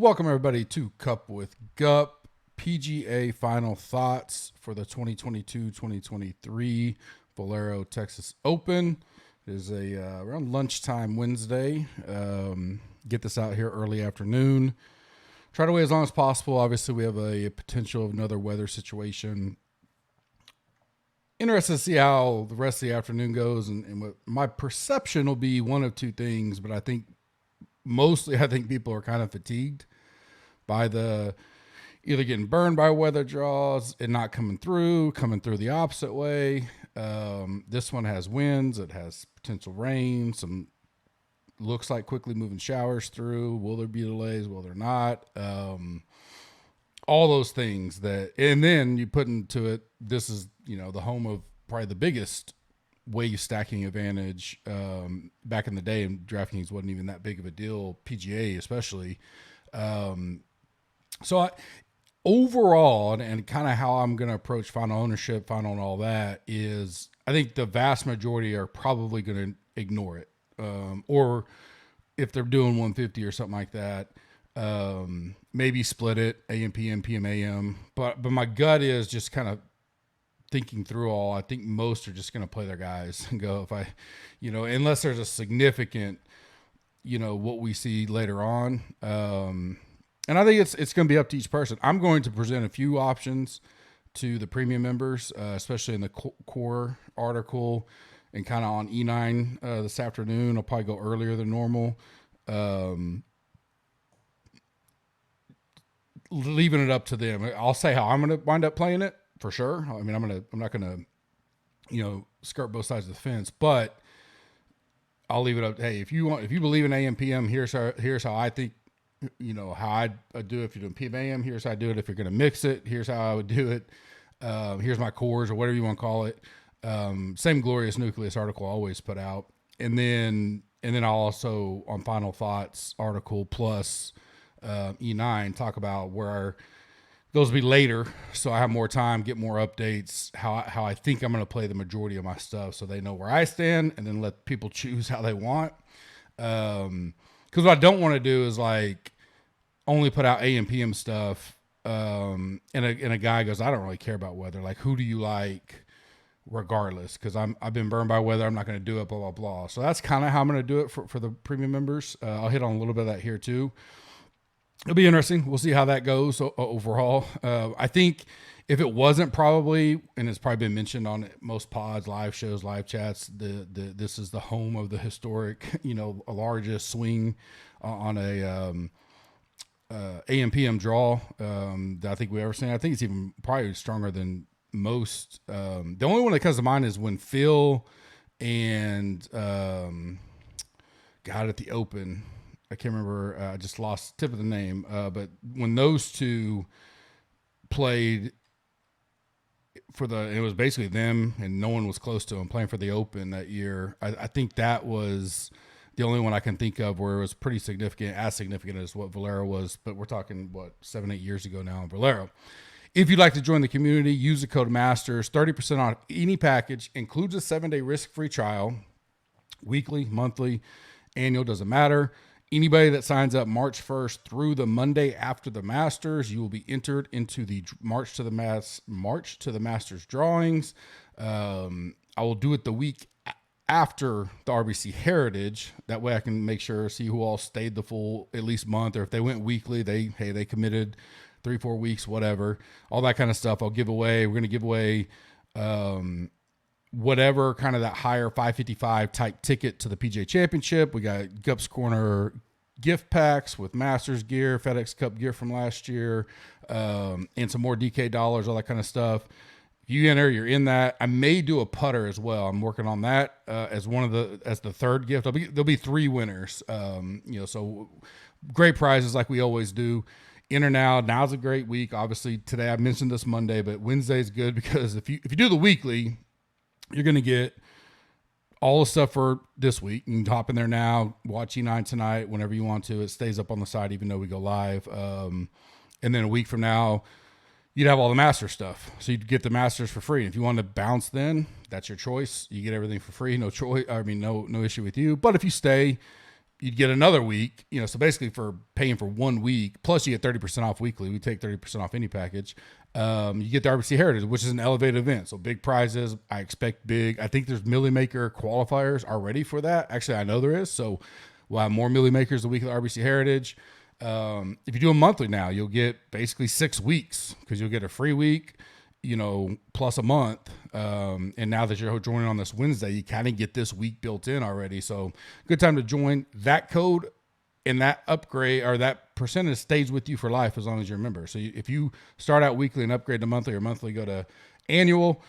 Welcome everybody to Cup with Gup, PGA final thoughts for the 2022-2023 Valero Texas Open. It is around lunchtime Wednesday. Get this out here early afternoon. Try to wait as long as possible. Obviously, we have a potential of another weather situation. Interested to see how the rest of the afternoon goes, and what my perception will be one of two things, but I think people are kind of fatigued by the either getting burned by weather draws and not coming through the opposite way. This one has winds. It has potential rain. Some looks like quickly moving showers through. Will there be delays? Will there not? All those things and then you put into it, this is, the home of probably the biggest wave stacking advantage back in the day, and DraftKings wasn't even that big of a deal, PGA especially. Overall, and kind of how I'm going to approach final ownership, final and all that is, I think the vast majority are probably going to ignore it. Or if they're doing 150 or something like that, maybe split it, AM, PM, PM, AM. But my gut is just kind of thinking through all. I think most are just going to play their guys and go, unless there's a significant, what we see later on. And I think it's going to be up to each person. I'm going to present a few options to the premium members, especially in the core article and kind of on E9 this afternoon. I'll probably go earlier than normal. Leaving it up to them. I'll say how I'm going to wind up playing it for sure. I mean, I'm not going to, skirt both sides of the fence, but I'll leave it up. Hey, if you believe in AM, PM, here's how I think, how I do it. If you're doing PM, AM, here's how I do it. If you're going to mix it, here's how I would do it. Here's my cores or whatever you want to call it. Same glorious nucleus article I always put out. And then I'll also on final thoughts article plus E9 talk about where those will be later. So I have more time, get more updates, how I think I'm going to play the majority of my stuff so they know where I stand, and then let people choose how they want. Because what I don't want to do is only put out AM, PM stuff. And a guy goes, I don't really care about weather. Like, who do you like regardless? Because I've been burned by weather. I'm not going to do it, blah, blah, blah. So that's kind of how I'm going to do it for the premium members. I'll hit on a little bit of that here too. It'll be interesting. We'll see how that goes overall. I think if it wasn't probably, and it's probably been mentioned on most pods, live shows, live chats, this is the home of the historic, largest swing on a AM PM draw that I think we've ever seen. I think it's even probably stronger than most. The only one that comes to mind is when Phil and got at the Open. I can't remember. I just lost tip of the name. But when those two played it was basically them and no one was close to them playing for the Open that year. I think that was the only one I can think of where it was pretty significant, as significant as what Valero was. But we're talking, 7-8 years ago now in Valero. If you'd like to join the community, use the code MASTERS, 30% on any package, includes a 7-day risk-free trial, weekly, monthly, annual, doesn't matter. Anybody that signs up March 1st through the Monday after the Masters, you will be entered into the March to the Masters drawings. I will do it the week after the RBC Heritage. That way I can make sure, see who all stayed the full at least month, or if they went weekly, they committed 3-4 weeks, whatever, all that kind of stuff. I'll give away. We're going to give away whatever kind of that higher 555 type ticket to the PGA Championship. We got Gup's Corner gift packs with Masters gear, FedEx Cup gear from last year, and some more DK dollars, all that kind of stuff. If you enter, you're in that. I may do a putter as well. I'm working on that as the third gift. There'll be 3 winners. So great prizes like we always do. Enter now. Now's a great week. Obviously today I mentioned this Monday, but Wednesday's good because if you do the weekly, you're going to get all the stuff for this week. You can hop in there now, watch E9 tonight, whenever you want to. It stays up on the side, even though we go live. And then a week from now, you'd have all the Masters stuff. So you'd get the Masters for free. If you want to bounce then, that's your choice. You get everything for free. No issue with you. But if you stay, you'd get another week, so basically for paying for 1 week, plus you get 30% off weekly. We take 30% off any package. You get the RBC Heritage, which is an elevated event. So big prizes. I expect big. I think there's Millie Maker qualifiers already for that. Actually, I know there is. So we'll have more Millie Makers the week of the RBC Heritage. If you do a monthly now, you'll get basically 6 weeks because you'll get a free week, plus a month. And now that you're joining on this Wednesday, you kind of get this week built in already. So good time to join. That code and that upgrade or that percentage stays with you for life as long as you're a member. So if you start out weekly and upgrade to monthly, or monthly go to annual,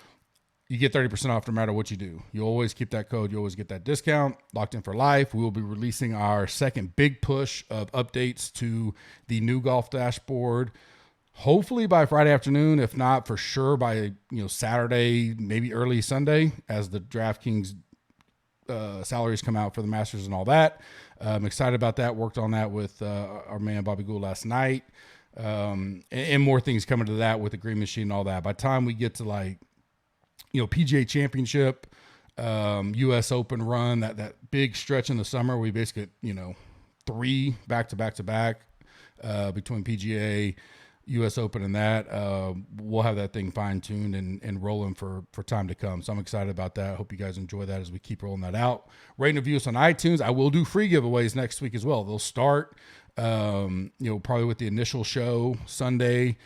you get 30% off no matter what you do. You always keep that code. You always get that discount locked in for life. We will be releasing our second big push of updates to the new golf dashboard, hopefully by Friday afternoon. If not, for sure by Saturday, maybe early Sunday, as the DraftKings salaries come out for the Masters and all that. I'm excited about that. Worked on that with our man Bobby Gould last night, and more things coming to that with the Green Machine and all that. By the time we get to PGA Championship, U.S. Open run, that big stretch in the summer, we basically get 3 back-to-back between PGA, U.S. Open, and that. We'll have that thing fine-tuned and rolling for time to come. So I'm excited about that. I hope you guys enjoy that as we keep rolling that out. Rate and review us on iTunes. I will do free giveaways next week as well. They'll start, probably with the initial show Sunday.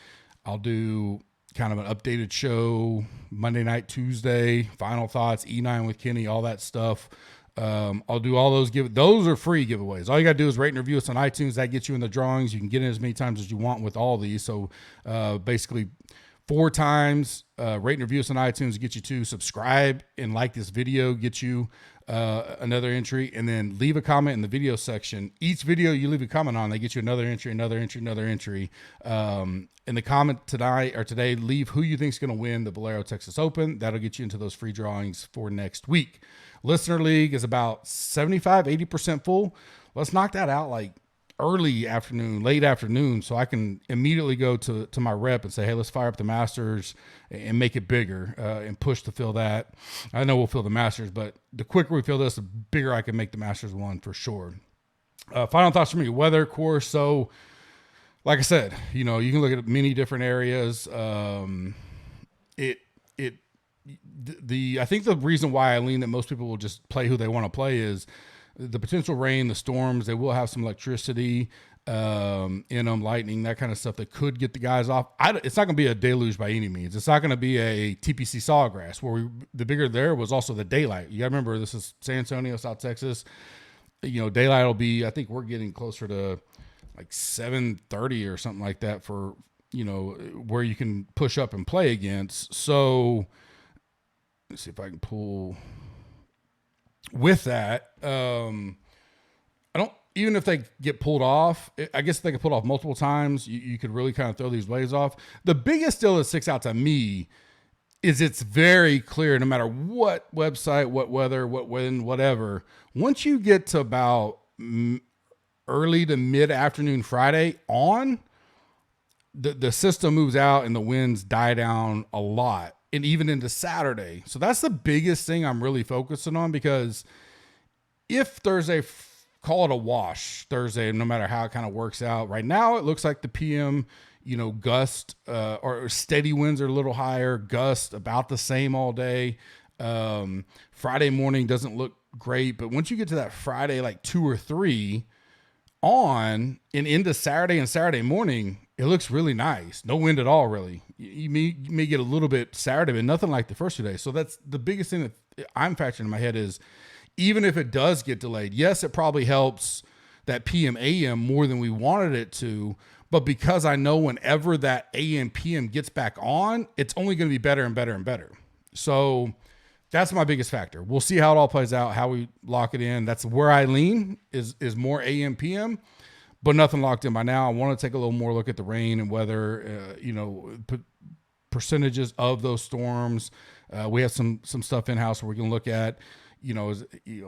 I'll do kind of an updated show Monday night, Tuesday, final thoughts, E9 with Kenny, all that stuff. I'll do all those. Those are free giveaways. All you got to do is rate and review us on iTunes. That gets you in the drawings. You can get in as many times as you want with all these. So basically 4 times, rate and review us on iTunes, get you 2. Subscribe and like this video, get you another entry. And then leave a comment in the video section. Each video you leave a comment on, they get you another entry, another entry, another entry. In the comment tonight or today, leave who you think is going to win the Valero Texas Open. That'll get you into those free drawings for next week. Listener League is about 75, 80% full. Let's knock that out like early afternoon, late afternoon, so I can immediately go to my rep and say, hey, let's fire up the Masters and make it bigger and push to fill that. I know we'll fill the Masters, but the quicker we fill this, the bigger I can make the Masters one for sure. Final thoughts from me, weather course. So like I said, you can look at many different areas. I think the reason why I lean that most people will just play who they want to play is the potential rain, the storms. They will have some electricity in them, lightning, that kind of stuff that could get the guys off. It's not going to be a deluge by any means. It's not going to be a TPC Sawgrass where the bigger there was also the daylight. You got to remember, this is San Antonio, South Texas. Daylight will be, I think we're getting closer to like 7:30 or something like that for, where you can push up and play against. So let's see if I can pull with that. I don't, even if they get pulled off, I guess if they get pulled off multiple times, you could really kind of throw these waves off. The biggest deal that sticks out to me is it's very clear, no matter what website, what weather, what wind, whatever, once you get to about early to mid afternoon Friday on, the system moves out and the winds die down a lot, and even into Saturday. So that's the biggest thing I'm really focusing on, because if Thursday, call it a wash Thursday, no matter how it kind of works out. Right now, it looks like the PM, gust or steady winds are a little higher, gust about the same all day. Friday morning doesn't look great, but once you get to that Friday, like 2 or 3 on and into Saturday and Saturday morning, it looks really nice. No wind at all, really. You may get a little bit Saturday, but nothing like the first 2 days. So that's the biggest thing that I'm factoring in my head is, even if it does get delayed, yes, it probably helps that PM AM more than we wanted it to, but because I know whenever that AM PM gets back on, it's only going to be better and better and better. So that's my biggest factor. We'll see how it all plays out, how we lock it in. That's where I lean is more AM PM, but nothing locked in by now. I want to take a little more look at the rain and weather, percentages of those storms. We have some stuff in-house where we can look at,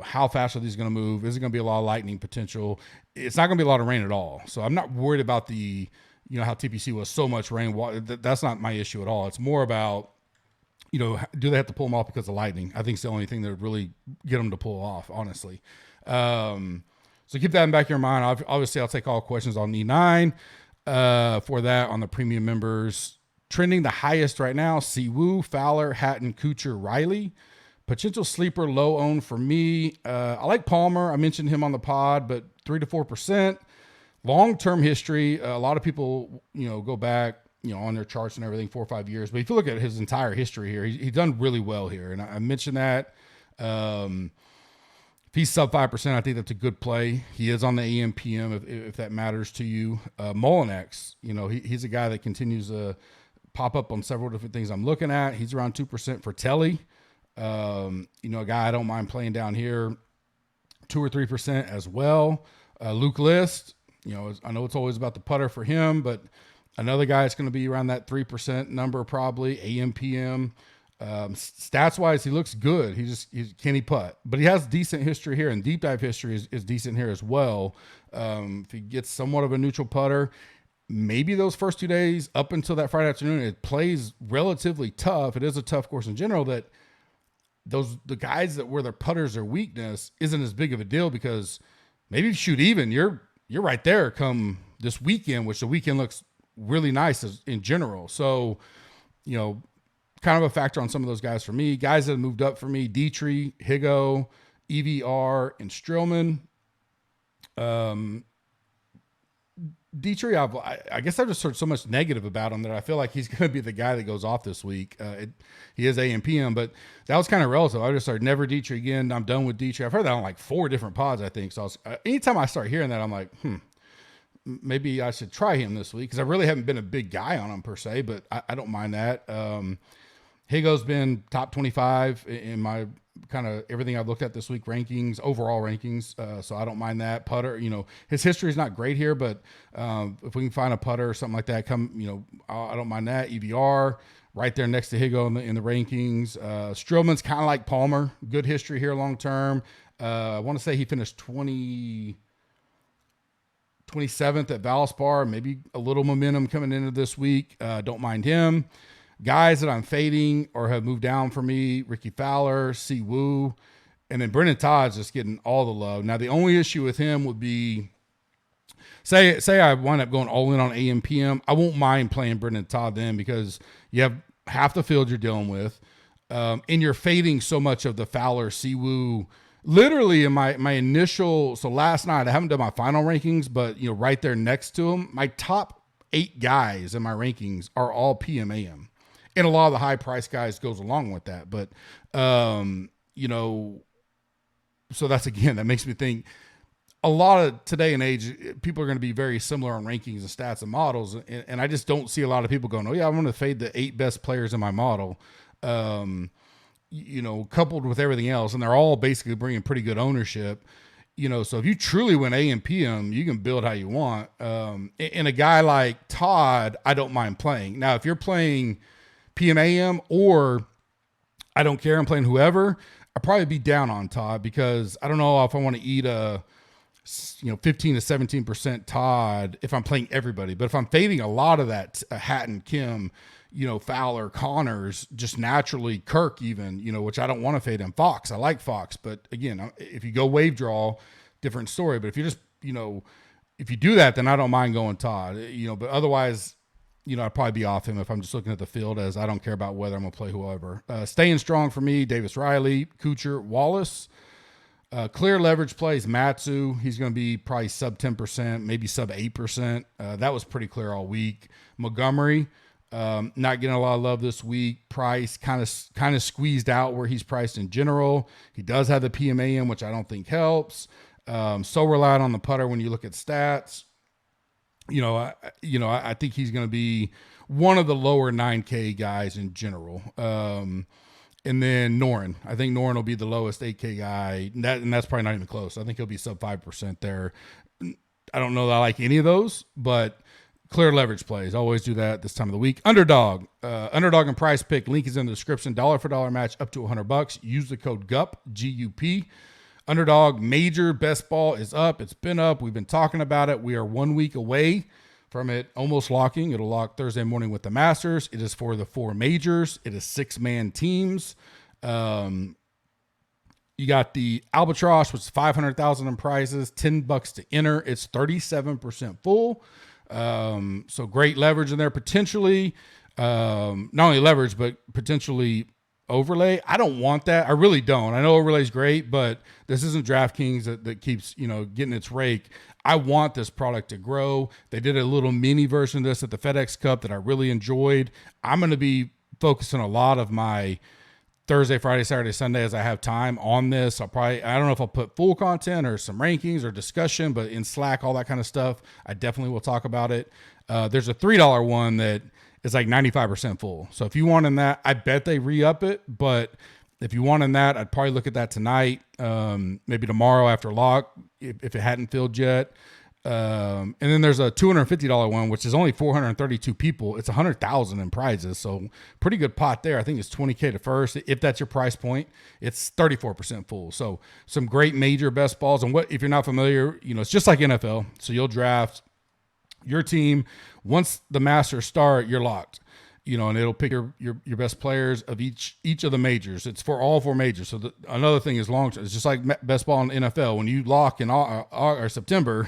how fast are these going to move? Is it going to be a lot of lightning potential? It's not going to be a lot of rain at all. So I'm not worried about the, how TPC was so much rain. That's not my issue at all. It's more about, do they have to pull them off because of lightning? I think it's the only thing that would really get them to pull off, honestly. So So keep that in the back of your mind. Obviously, I'll take all questions on E9 for that on the premium members. Trending the highest right now, Siwoo, Fowler, Hatton, Kuchar, Riley. Potential sleeper low own for me. I like Palmer. I mentioned him on the pod, but 3 to 4%. Long-term history. A lot of people, go back, on their charts and everything 4 or 5 years. But if you look at his entire history here, he's done really well here. And I mentioned that. If he's sub 5%, I think that's a good play. He is on the AM/PM if that matters to you. Molinex, he's a guy that continues to pop up on several different things I'm looking at. He's around 2% for Telly. A guy I don't mind playing down here, 2 or 3% as well. Luke List, I know it's always about the putter for him, but another guy that's going to be around that 3% number probably, AM/PM. Stats wise, he looks good. Can he putt? But he has decent history here, and deep dive history is decent here as well. If he gets somewhat of a neutral putter, maybe those first 2 days up until that Friday afternoon, it plays relatively tough. It is a tough course in general. That the guys that where their putters are weakness isn't as big of a deal, because maybe if you shoot even, you're right there come this weekend, which the weekend looks really nice in general. So, kind of a factor on some of those guys for me. Guys that have moved up for me, Dietrich, Higo, EVR, and Strillman. Dietrich, I guess I've just heard so much negative about him that I feel like he's going to be the guy that goes off this week. He is AM/PM, but that was kind of relative. I just started never Dietrich again. I'm done with Dietrich. I've heard that on like 4 different pods, I think. So anytime I start hearing that, I'm like, maybe I should try him this week, because I really haven't been a big guy on him per se, but I don't mind that. Higo's been top 25 in my kind of everything I've looked at this week rankings, overall rankings. So I don't mind that. Putter, his history is not great here, but if we can find a putter or something like that, I don't mind that. EVR right there next to Higo in the rankings. Strillman's kind of like Palmer, good history here long term. I want to say he finished 27th at Valspar, maybe a little momentum coming into this week. Don't mind him. Guys that I'm fading or have moved down for me, Ricky Fowler, Siwoo, and then Brendan Todd's just getting all the love. Now, the only issue with him would be, say I wind up going all in on AM/PM, I won't mind playing Brendan Todd then, because you have half the field you're dealing with, and you're fading so much of the Fowler, Siwoo. Literally in my initial, so last night, I haven't done my final rankings, but right there next to them, my top 8 guys in my rankings are all PM/AM. And a lot of the high price guys goes along with that. But, so that's, again, that makes me think a lot of today and age, people are going to be very similar on rankings and stats and models. And I just don't see a lot of people going, oh yeah, I'm going to fade the 8 best players in my model, coupled with everything else. And they're all basically bringing pretty good ownership. So if you truly win AM/PM, you can build how you want. And a guy like Todd, I don't mind playing. Now, if you're playing PM/AM, or I don't care, I'm playing whoever, I'd probably be down on Todd, because I don't know if I want to eat a 15 to 17% Todd if I'm playing everybody. But if I'm fading a lot of that, Hatton, Kim, Fowler, Connors, just naturally Kirk even, which I don't want to fade him. Fox, I like Fox, but again, if you go wave draw, different story. But if you just, if you do that, then I don't mind going Todd, but otherwise, I'd probably be off him if I'm just looking at the field, as I don't care about whether I'm going to play whoever. Staying strong for me, Davis Riley, Kuchar, Wallace. Clear leverage plays, Matsu. He's going to be probably sub 10%, maybe sub 8%. That was pretty clear all week. Montgomery, not getting a lot of love this week. Price kind of squeezed out where he's priced in general. He does have the PM/AM, which I don't think helps. So reliant on the putter when you look at stats. I think he's going to be one of the lower 9K guys in general. And then Noren. I think Noren will be the lowest 8K guy. And that's probably not even close. I think he'll be sub 5% there. I don't know that I like any of those, but clear leverage plays. Always do that this time of the week. Underdog. Underdog and Price Pick. Link is in the description. $1 for $1 match up to $100. Use the code GUP, GUP. Underdog major best ball is up. It's been up. We've been talking about it. We are 1 week away from it almost locking. It'll lock Thursday morning with the Masters. It is for the 4 majors. It is 6-man teams. You got the Albatross, which is 500,000 in prizes, $10 to enter. It's 37% full. So great leverage in there potentially. Not only leverage, but potentially overlay. I don't want that. I really don't. I know overlay is great, but this isn't DraftKings that keeps, getting its rake. I want this product to grow. They did a little mini version of this at the FedEx Cup that I really enjoyed. I'm going to be focusing a lot of my Thursday, Friday, Saturday, Sunday as I have time on this. I don't know if I'll put full content or some rankings or discussion, but in Slack, all that kind of stuff, I definitely will talk about it. There's a $3 one that is like 95% full. So if you want in that, I bet they re-up it, but if you want in that, I'd probably look at that tonight, maybe tomorrow after lock, if it hadn't filled yet. And then there's a $250 one, which is only 432 people. It's 100,000 in prizes. So pretty good pot there. I think it's 20K to first. If that's your price point, it's 34% full. So some great major best balls. And if you're not familiar, it's just like NFL. So you'll draft your team. Once the Masters start, you're locked, and it'll pick your best players of each of the majors. It's for all 4 majors. So another thing is it's just like best ball in the NFL. When you lock in or September,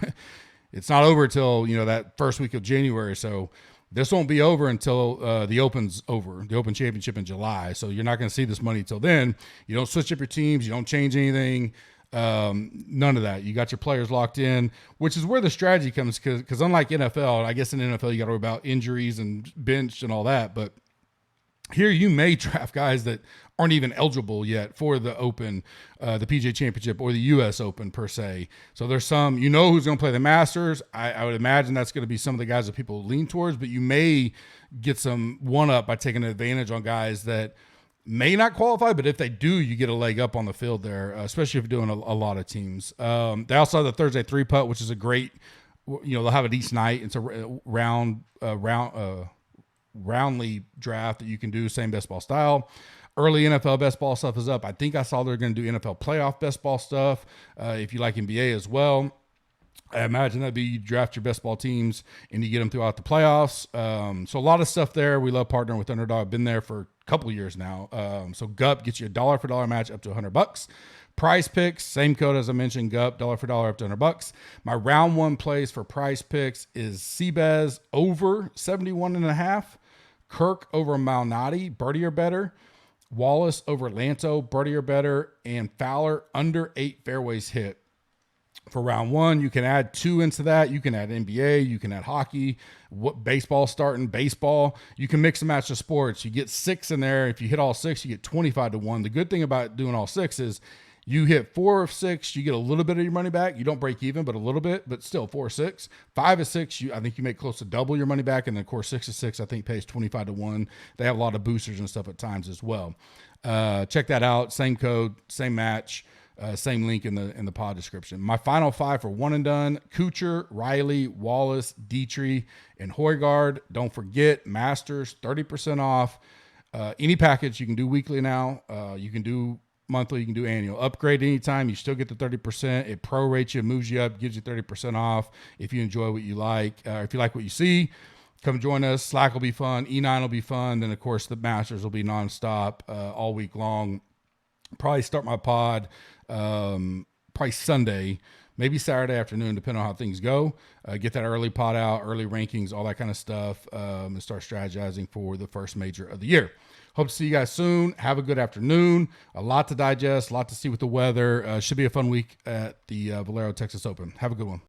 it's not over till, that first week of January. So this won't be over until the Open's over, the Open Championship in July. So you're not going to see this money till then. You don't switch up your teams. You don't change anything. None of that. You got your players locked in, which is where the strategy comes. Because unlike NFL, I guess in NFL, you got to worry about injuries and bench and all that. But here you may draft guys that aren't even eligible yet for the Open, the PGA Championship or the U.S. Open per se. So there's some, who's going to play the Masters. I would imagine that's going to be some of the guys that people lean towards, but you may get some one-up by taking advantage on guys that may not qualify, but if they do, you get a leg up on the field there, especially if you're doing a lot of teams. They also have the Thursday 3-putt, which is a great, they'll have it each night. It's a roundly draft that you can do, same best ball style. Early NFL best ball stuff is up. I think I saw they're going to do NFL playoff best ball stuff. If you like NBA as well, I imagine that'd be you draft your best ball teams and you get them throughout the playoffs. So a lot of stuff there. We love partnering with Underdog. Been there for a couple of years now. So GUP gets you a $1 for $1 match up to $100. Prize Picks, same code as I mentioned, GUP, $1 for $1 up to $100. My round 1 plays for Prize Picks is Seabass over 71.5, Kirk over Malnati, birdie or better, Wallace over Lanto, birdie or better, and Fowler under 8 fairways hit. For round 1, you can add 2 into that. You can add NBA, you can add hockey, baseball starting, baseball. You can mix and match the sports. You get 6 in there. If you hit all 6, you get 25 to 1. The good thing about doing all 6 is you hit 4 of 6, you get a little bit of your money back. You don't break even, but a little bit, but still 4 of 6. 5 of 6, I think you make close to double your money back. And then, of course, 6 of 6, I think pays 25 to 1. They have a lot of boosters and stuff at times as well. Check that out. Same code, same match. Same link in the pod description. My final 5 for one and done: Kuchar, Riley, Wallace, Dietrich, and Højgaard. Don't forget Masters 30% off. Any package you can do weekly now. You can do monthly, you can do annual. Upgrade anytime, you still get the 30%. It prorates you, moves you up, gives you 30% off if you enjoy what you like. If you like what you see, come join us. Slack will be fun. E9 will be fun. Then, of course, the Masters will be nonstop all week long. Probably start my pod probably Sunday, maybe Saturday afternoon, depending on how things go. Get that early pod out, early rankings, all that kind of stuff, and start strategizing for the first major of the year. Hope to see you guys soon. Have a good afternoon. A lot to digest, a lot to see with the weather. Should be a fun week at the Valero Texas Open. Have a good one.